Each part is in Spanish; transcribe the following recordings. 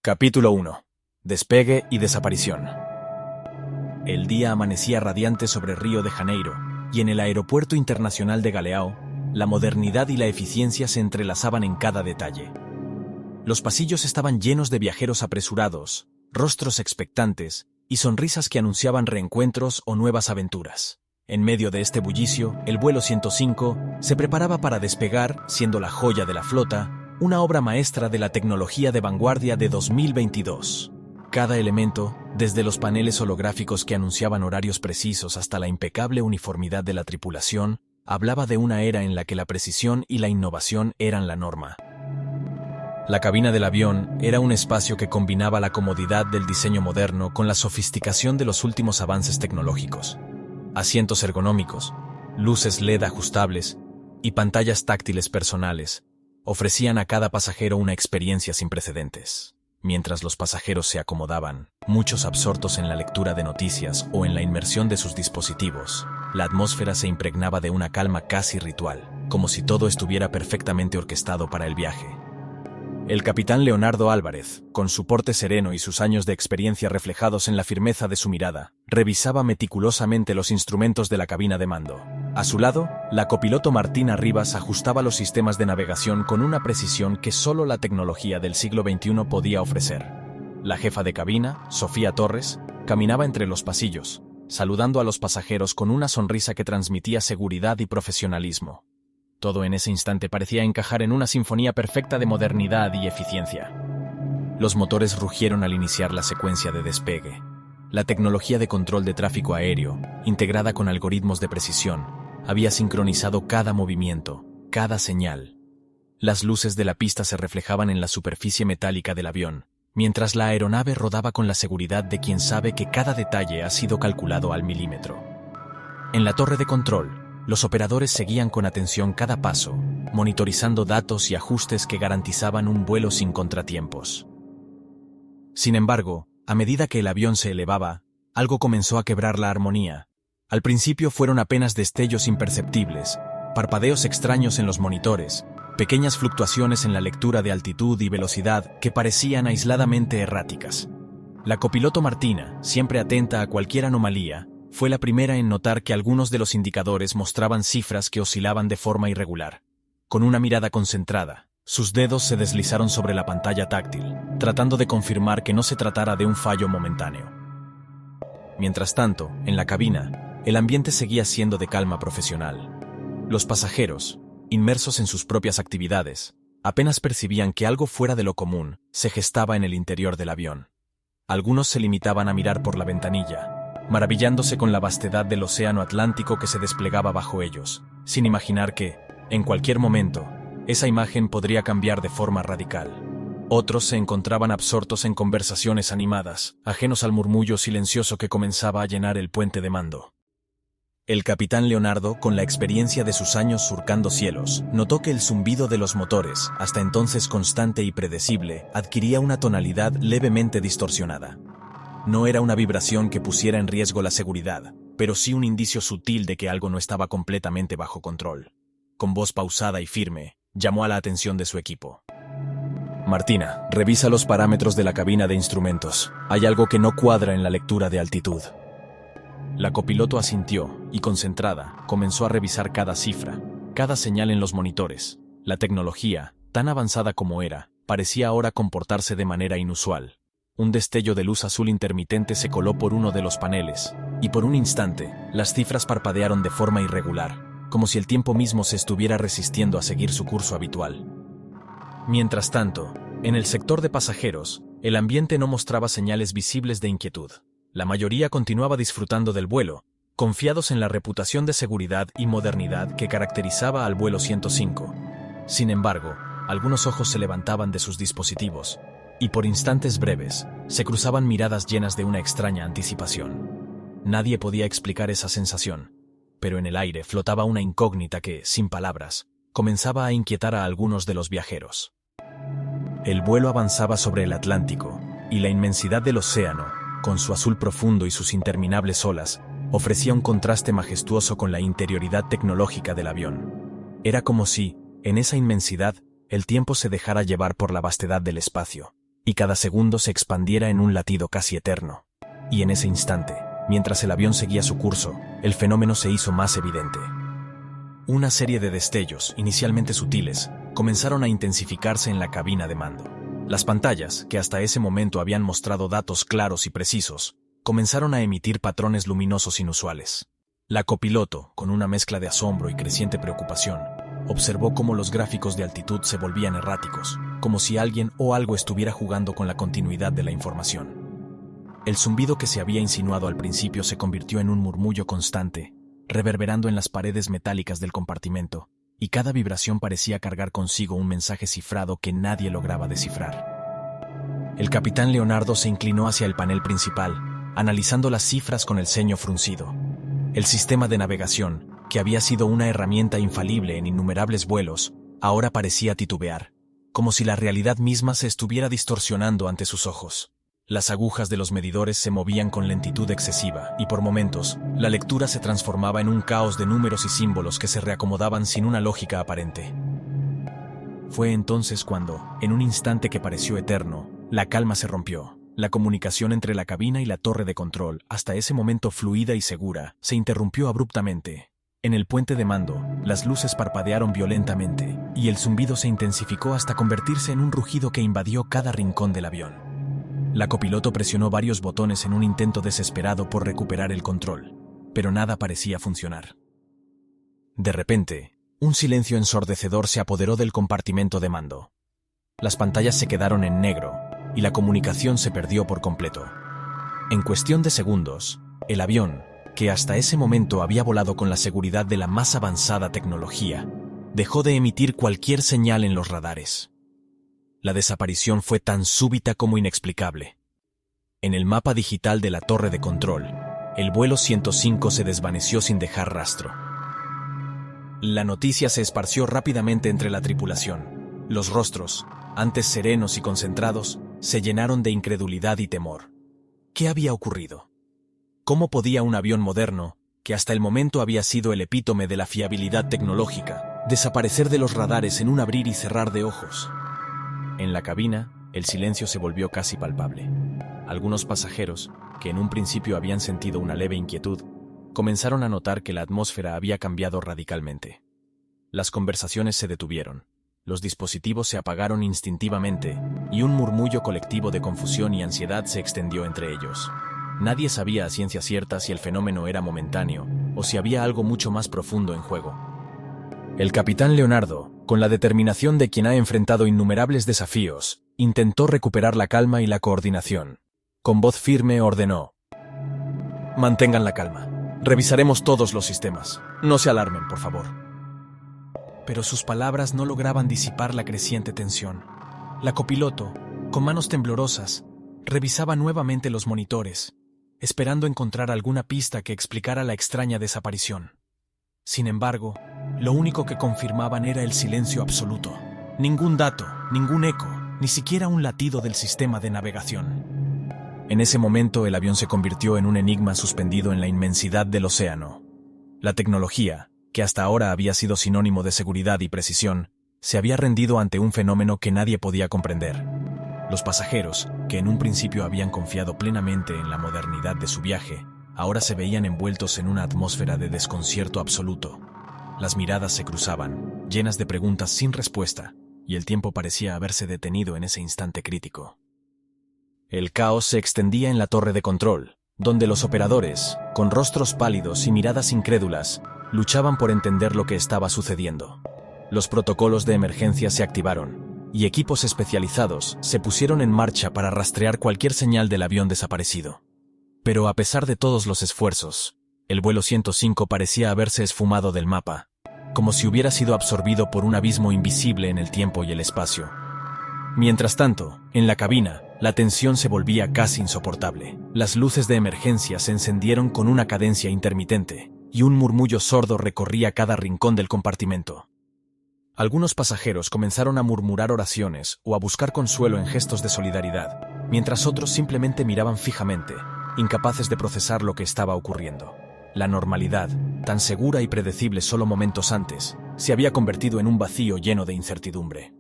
Capítulo 1. Despegue y desaparición. El día amanecía radiante sobre Río de Janeiro, y en el Aeropuerto Internacional de Galeão, la modernidad y la eficiencia se entrelazaban en cada detalle. Los pasillos estaban llenos de viajeros apresurados, rostros expectantes y sonrisas que anunciaban reencuentros o nuevas aventuras. En medio de este bullicio, el vuelo 105 se preparaba para despegar, siendo la joya de la flota, una obra maestra de la tecnología de vanguardia de 2022. Cada elemento, desde los paneles holográficos que anunciaban horarios precisos hasta la impecable uniformidad de la tripulación, hablaba de una era en la que la precisión y la innovación eran la norma. La cabina del avión era un espacio que combinaba la comodidad del diseño moderno con la sofisticación de los últimos avances tecnológicos. Asientos ergonómicos, luces LED ajustables y pantallas táctiles personales ofrecían a cada pasajero una experiencia sin precedentes. Mientras los pasajeros se acomodaban, muchos absortos en la lectura de noticias o en la inmersión de sus dispositivos, la atmósfera se impregnaba de una calma casi ritual, como si todo estuviera perfectamente orquestado para el viaje. El capitán Leonardo Álvarez, con su porte sereno y sus años de experiencia reflejados en la firmeza de su mirada, revisaba meticulosamente los instrumentos de la cabina de mando. A su lado, la copiloto Martina Rivas ajustaba los sistemas de navegación con una precisión que solo la tecnología del siglo XXI podía ofrecer. La jefa de cabina, Sofía Torres, caminaba entre los pasillos, saludando a los pasajeros con una sonrisa que transmitía seguridad y profesionalismo. Todo en ese instante parecía encajar en una sinfonía perfecta de modernidad y eficiencia. Los motores rugieron al iniciar la secuencia de despegue. La tecnología de control de tráfico aéreo, integrada con algoritmos de precisión, había sincronizado cada movimiento, cada señal. Las luces de la pista se reflejaban en la superficie metálica del avión, mientras la aeronave rodaba con la seguridad de quien sabe que cada detalle ha sido calculado al milímetro. En la torre de control, los operadores seguían con atención cada paso, monitorizando datos y ajustes que garantizaban un vuelo sin contratiempos. Sin embargo, a medida que el avión se elevaba, algo comenzó a quebrar la armonía. Al principio fueron apenas destellos imperceptibles, parpadeos extraños en los monitores, pequeñas fluctuaciones en la lectura de altitud y velocidad que parecían aisladamente erráticas. La copiloto Martina, siempre atenta a cualquier anomalía, fue la primera en notar que algunos de los indicadores mostraban cifras que oscilaban de forma irregular. Con una mirada concentrada, sus dedos se deslizaron sobre la pantalla táctil, tratando de confirmar que no se tratara de un fallo momentáneo. Mientras tanto, en la cabina, el ambiente seguía siendo de calma profesional. Los pasajeros, inmersos en sus propias actividades, apenas percibían que algo fuera de lo común se gestaba en el interior del avión. Algunos se limitaban a mirar por la ventanilla, maravillándose con la vastedad del océano Atlántico que se desplegaba bajo ellos, sin imaginar que, en cualquier momento, esa imagen podría cambiar de forma radical. Otros se encontraban absortos en conversaciones animadas, ajenos al murmullo silencioso que comenzaba a llenar el puente de mando. El capitán Leonardo, con la experiencia de sus años surcando cielos, notó que el zumbido de los motores, hasta entonces constante y predecible, adquiría una tonalidad levemente distorsionada. No era una vibración que pusiera en riesgo la seguridad, pero sí un indicio sutil de que algo no estaba completamente bajo control. Con voz pausada y firme, llamó a la atención de su equipo. Martina, revisa los parámetros de la cabina de instrumentos. Hay algo que no cuadra en la lectura de altitud. La copiloto asintió y, concentrada, comenzó a revisar cada cifra, cada señal en los monitores. La tecnología, tan avanzada como era, parecía ahora comportarse de manera inusual. Un destello de luz azul intermitente se coló por uno de los paneles, y por un instante, las cifras parpadearon de forma irregular, como si el tiempo mismo se estuviera resistiendo a seguir su curso habitual. Mientras tanto, en el sector de pasajeros, el ambiente no mostraba señales visibles de inquietud. La mayoría continuaba disfrutando del vuelo, confiados en la reputación de seguridad y modernidad que caracterizaba al vuelo 105. Sin embargo, algunos ojos se levantaban de sus dispositivos, y por instantes breves, se cruzaban miradas llenas de una extraña anticipación. Nadie podía explicar esa sensación, pero en el aire flotaba una incógnita que, sin palabras, comenzaba a inquietar a algunos de los viajeros. El vuelo avanzaba sobre el Atlántico, y la inmensidad del océano, con su azul profundo y sus interminables olas, ofrecía un contraste majestuoso con la interioridad tecnológica del avión. Era como si, en esa inmensidad, el tiempo se dejara llevar por la vastedad del espacio, y cada segundo se expandiera en un latido casi eterno. Y en ese instante, mientras el avión seguía su curso, el fenómeno se hizo más evidente. Una serie de destellos, inicialmente sutiles, comenzaron a intensificarse en la cabina de mando. Las pantallas, que hasta ese momento habían mostrado datos claros y precisos, comenzaron a emitir patrones luminosos inusuales. La copiloto, con una mezcla de asombro y creciente preocupación, observó cómo los gráficos de altitud se volvían erráticos, como si alguien o algo estuviera jugando con la continuidad de la información. El zumbido que se había insinuado al principio se convirtió en un murmullo constante, reverberando en las paredes metálicas del compartimento, y cada vibración parecía cargar consigo un mensaje cifrado que nadie lograba descifrar. El capitán Leonardo se inclinó hacia el panel principal, analizando las cifras con el ceño fruncido. El sistema de navegación, que había sido una herramienta infalible en innumerables vuelos, ahora parecía titubear, como si la realidad misma se estuviera distorsionando ante sus ojos. Las agujas de los medidores se movían con lentitud excesiva y por momentos, la lectura se transformaba en un caos de números y símbolos que se reacomodaban sin una lógica aparente. Fue entonces cuando, en un instante que pareció eterno, la calma se rompió. La comunicación entre la cabina y la torre de control, hasta ese momento fluida y segura, se interrumpió abruptamente. En el puente de mando, las luces parpadearon violentamente, y el zumbido se intensificó hasta convertirse en un rugido que invadió cada rincón del avión. La copiloto presionó varios botones en un intento desesperado por recuperar el control, pero nada parecía funcionar. De repente, un silencio ensordecedor se apoderó del compartimento de mando. Las pantallas se quedaron en negro, y la comunicación se perdió por completo. En cuestión de segundos, el avión, que hasta ese momento había volado con la seguridad de la más avanzada tecnología, dejó de emitir cualquier señal en los radares. La desaparición fue tan súbita como inexplicable. En el mapa digital de la torre de control, el vuelo 105 se desvaneció sin dejar rastro. La noticia se esparció rápidamente entre la tripulación. Los rostros, antes serenos y concentrados, se llenaron de incredulidad y temor. ¿Qué había ocurrido? ¿Cómo podía un avión moderno, que hasta el momento había sido el epítome de la fiabilidad tecnológica, desaparecer de los radares en un abrir y cerrar de ojos? En la cabina, el silencio se volvió casi palpable. Algunos pasajeros, que en un principio habían sentido una leve inquietud, comenzaron a notar que la atmósfera había cambiado radicalmente. Las conversaciones se detuvieron, los dispositivos se apagaron instintivamente, y un murmullo colectivo de confusión y ansiedad se extendió entre ellos. Nadie sabía a ciencia cierta si el fenómeno era momentáneo, o si había algo mucho más profundo en juego. El capitán Leonardo, con la determinación de quien ha enfrentado innumerables desafíos, intentó recuperar la calma y la coordinación. Con voz firme ordenó: «Mantengan la calma. Revisaremos todos los sistemas. No se alarmen, por favor». Pero sus palabras no lograban disipar la creciente tensión. La copiloto, con manos temblorosas, revisaba nuevamente los monitores, esperando encontrar alguna pista que explicara la extraña desaparición. Sin embargo, lo único que confirmaban era el silencio absoluto. Ningún dato, ningún eco, ni siquiera un latido del sistema de navegación. En ese momento el avión se convirtió en un enigma suspendido en la inmensidad del océano. La tecnología, que hasta ahora había sido sinónimo de seguridad y precisión, se había rendido ante un fenómeno que nadie podía comprender. Los pasajeros, que en un principio habían confiado plenamente en la modernidad de su viaje, ahora se veían envueltos en una atmósfera de desconcierto absoluto. Las miradas se cruzaban, llenas de preguntas sin respuesta, y el tiempo parecía haberse detenido en ese instante crítico. El caos se extendía en la torre de control, donde los operadores, con rostros pálidos y miradas incrédulas, luchaban por entender lo que estaba sucediendo. Los protocolos de emergencia se activaron, y equipos especializados se pusieron en marcha para rastrear cualquier señal del avión desaparecido. Pero a pesar de todos los esfuerzos, el vuelo 105 parecía haberse esfumado del mapa, como si hubiera sido absorbido por un abismo invisible en el tiempo y el espacio. Mientras tanto, en la cabina, la tensión se volvía casi insoportable. Las luces de emergencia se encendieron con una cadencia intermitente, y un murmullo sordo recorría cada rincón del compartimento. Algunos pasajeros comenzaron a murmurar oraciones o a buscar consuelo en gestos de solidaridad, mientras otros simplemente miraban fijamente, incapaces de procesar lo que estaba ocurriendo. La normalidad, tan segura y predecible solo momentos antes, se había convertido en un vacío lleno de incertidumbre.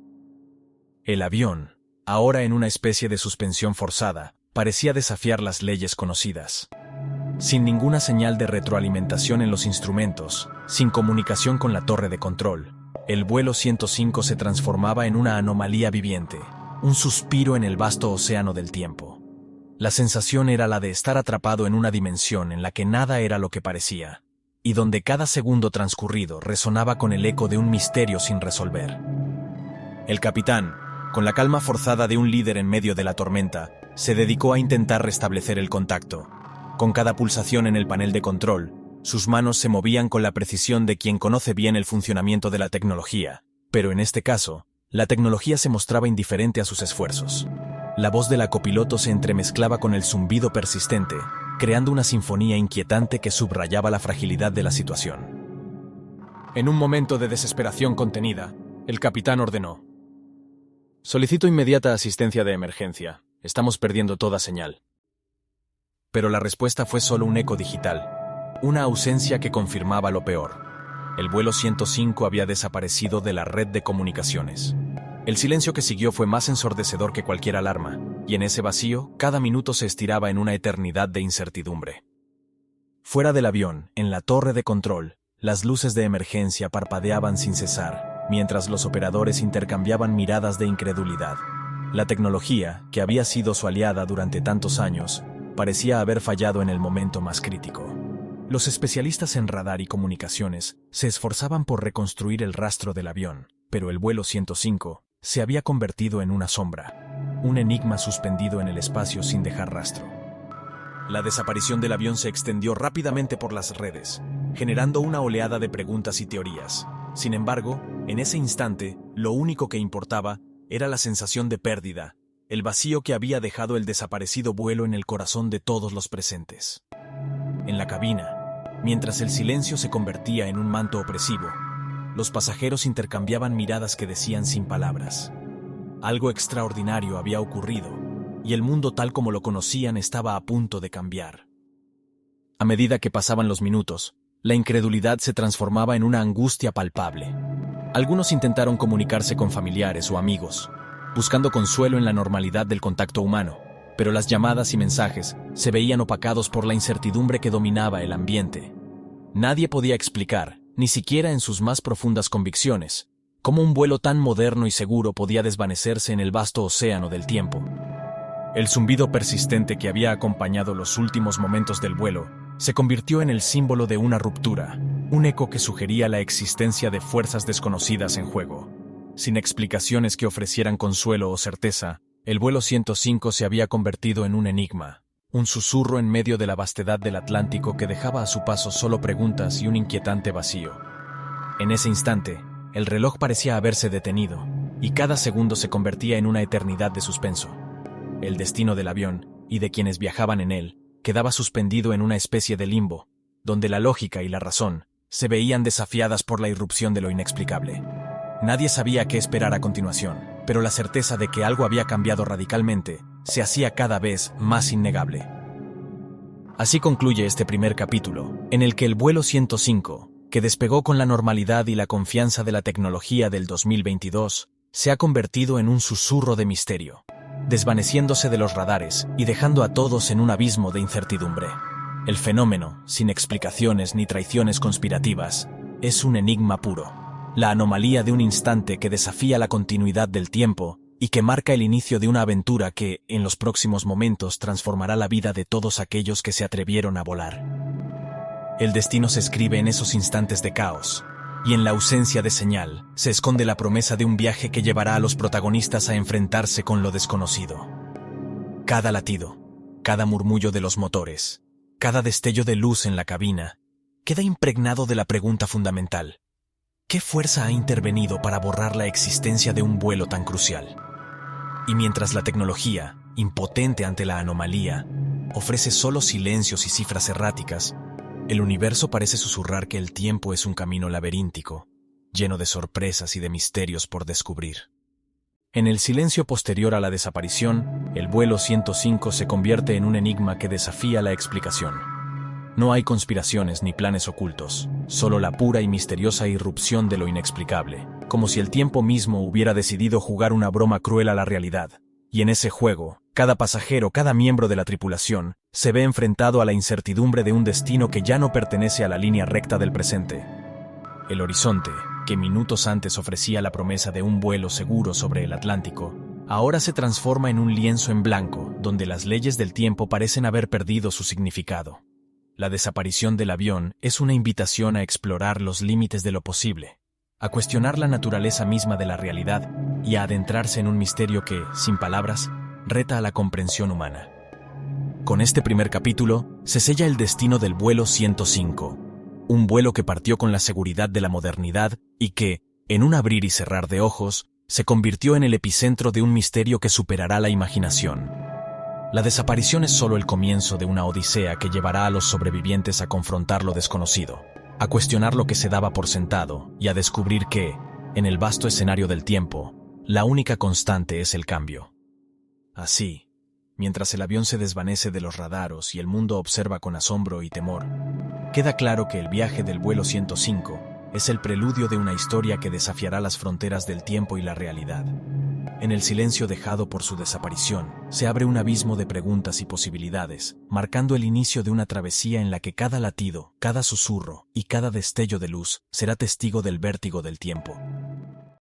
El avión ahora en una especie de suspensión forzada, parecía desafiar las leyes conocidas. Sin ninguna señal de retroalimentación en los instrumentos, sin comunicación con la torre de control, el vuelo 105 se transformaba en una anomalía viviente, un suspiro en el vasto océano del tiempo. La sensación era la de estar atrapado en una dimensión en la que nada era lo que parecía, y donde cada segundo transcurrido resonaba con el eco de un misterio sin resolver. El capitán, con la calma forzada de un líder en medio de la tormenta, se dedicó a intentar restablecer el contacto. Con cada pulsación en el panel de control, sus manos se movían con la precisión de quien conoce bien el funcionamiento de la tecnología, pero en este caso, la tecnología se mostraba indiferente a sus esfuerzos. La voz de la copiloto se entremezclaba con el zumbido persistente, creando una sinfonía inquietante que subrayaba la fragilidad de la situación. En un momento de desesperación contenida, el capitán ordenó: «Solicito inmediata asistencia de emergencia. Estamos perdiendo toda señal». Pero la respuesta fue solo un eco digital, una ausencia que confirmaba lo peor. El vuelo 105 había desaparecido de la red de comunicaciones. El silencio que siguió fue más ensordecedor que cualquier alarma, y en ese vacío, cada minuto se estiraba en una eternidad de incertidumbre. Fuera del avión, en la torre de control, las luces de emergencia parpadeaban sin cesar, mientras los operadores intercambiaban miradas de incredulidad. La tecnología, que había sido su aliada durante tantos años, parecía haber fallado en el momento más crítico. Los especialistas en radar y comunicaciones se esforzaban por reconstruir el rastro del avión, pero el vuelo 105 se había convertido en una sombra, un enigma suspendido en el espacio sin dejar rastro. La desaparición del avión se extendió rápidamente por las redes, generando una oleada de preguntas y teorías. Sin embargo, en ese instante, lo único que importaba era la sensación de pérdida, el vacío que había dejado el desaparecido vuelo en el corazón de todos los presentes. En la cabina, mientras el silencio se convertía en un manto opresivo, los pasajeros intercambiaban miradas que decían sin palabras: algo extraordinario había ocurrido, y el mundo tal como lo conocían estaba a punto de cambiar. A medida que pasaban los minutos, la incredulidad se transformaba en una angustia palpable. Algunos intentaron comunicarse con familiares o amigos, buscando consuelo en la normalidad del contacto humano, pero las llamadas y mensajes se veían opacados por la incertidumbre que dominaba el ambiente. Nadie podía explicar, ni siquiera en sus más profundas convicciones, cómo un vuelo tan moderno y seguro podía desvanecerse en el vasto océano del tiempo. El zumbido persistente que había acompañado los últimos momentos del vuelo se convirtió en el símbolo de una ruptura, un eco que sugería la existencia de fuerzas desconocidas en juego. Sin explicaciones que ofrecieran consuelo o certeza, el vuelo 105 se había convertido en un enigma, un susurro en medio de la vastedad del Atlántico que dejaba a su paso solo preguntas y un inquietante vacío. En ese instante, el reloj parecía haberse detenido, y cada segundo se convertía en una eternidad de suspenso. El destino del avión, y de quienes viajaban en él, quedaba suspendido en una especie de limbo, donde la lógica y la razón se veían desafiadas por la irrupción de lo inexplicable. Nadie sabía qué esperar a continuación, pero la certeza de que algo había cambiado radicalmente se hacía cada vez más innegable. Así concluye este primer capítulo, en el que el vuelo 105, que despegó con la normalidad y la confianza de la tecnología del 2022, se ha convertido en un susurro de misterio, desvaneciéndose de los radares y dejando a todos en un abismo de incertidumbre. El fenómeno, sin explicaciones ni traiciones conspirativas, es un enigma puro, la anomalía de un instante que desafía la continuidad del tiempo y que marca el inicio de una aventura que, en los próximos momentos, transformará la vida de todos aquellos que se atrevieron a volar. El destino se escribe en esos instantes de caos, y en la ausencia de señal se esconde la promesa de un viaje que llevará a los protagonistas a enfrentarse con lo desconocido. Cada latido, cada murmullo de los motores, cada destello de luz en la cabina, queda impregnado de la pregunta fundamental: ¿qué fuerza ha intervenido para borrar la existencia de un vuelo tan crucial? Y mientras la tecnología, impotente ante la anomalía, ofrece solo silencios y cifras erráticas, el universo parece susurrar que el tiempo es un camino laberíntico, lleno de sorpresas y de misterios por descubrir. En el silencio posterior a la desaparición, el vuelo 105 se convierte en un enigma que desafía la explicación. No hay conspiraciones ni planes ocultos, solo la pura y misteriosa irrupción de lo inexplicable, como si el tiempo mismo hubiera decidido jugar una broma cruel a la realidad. Y en ese juego, cada pasajero, cada miembro de la tripulación, se ve enfrentado a la incertidumbre de un destino que ya no pertenece a la línea recta del presente. El horizonte, que minutos antes ofrecía la promesa de un vuelo seguro sobre el Atlántico, ahora se transforma en un lienzo en blanco, donde las leyes del tiempo parecen haber perdido su significado. La desaparición del avión es una invitación a explorar los límites de lo posible, a cuestionar la naturaleza misma de la realidad y a adentrarse en un misterio que, sin palabras, reta a la comprensión humana. Con este primer capítulo, se sella el destino del vuelo 105, un vuelo que partió con la seguridad de la modernidad y que, en un abrir y cerrar de ojos, se convirtió en el epicentro de un misterio que superará la imaginación. La desaparición es solo el comienzo de una odisea que llevará a los sobrevivientes a confrontar lo desconocido, a cuestionar lo que se daba por sentado y a descubrir que, en el vasto escenario del tiempo, la única constante es el cambio. Así, mientras el avión se desvanece de los radares y el mundo observa con asombro y temor, queda claro que el viaje del vuelo 105 es el preludio de una historia que desafiará las fronteras del tiempo y la realidad. En el silencio dejado por su desaparición, se abre un abismo de preguntas y posibilidades, marcando el inicio de una travesía en la que cada latido, cada susurro y cada destello de luz será testigo del vértigo del tiempo.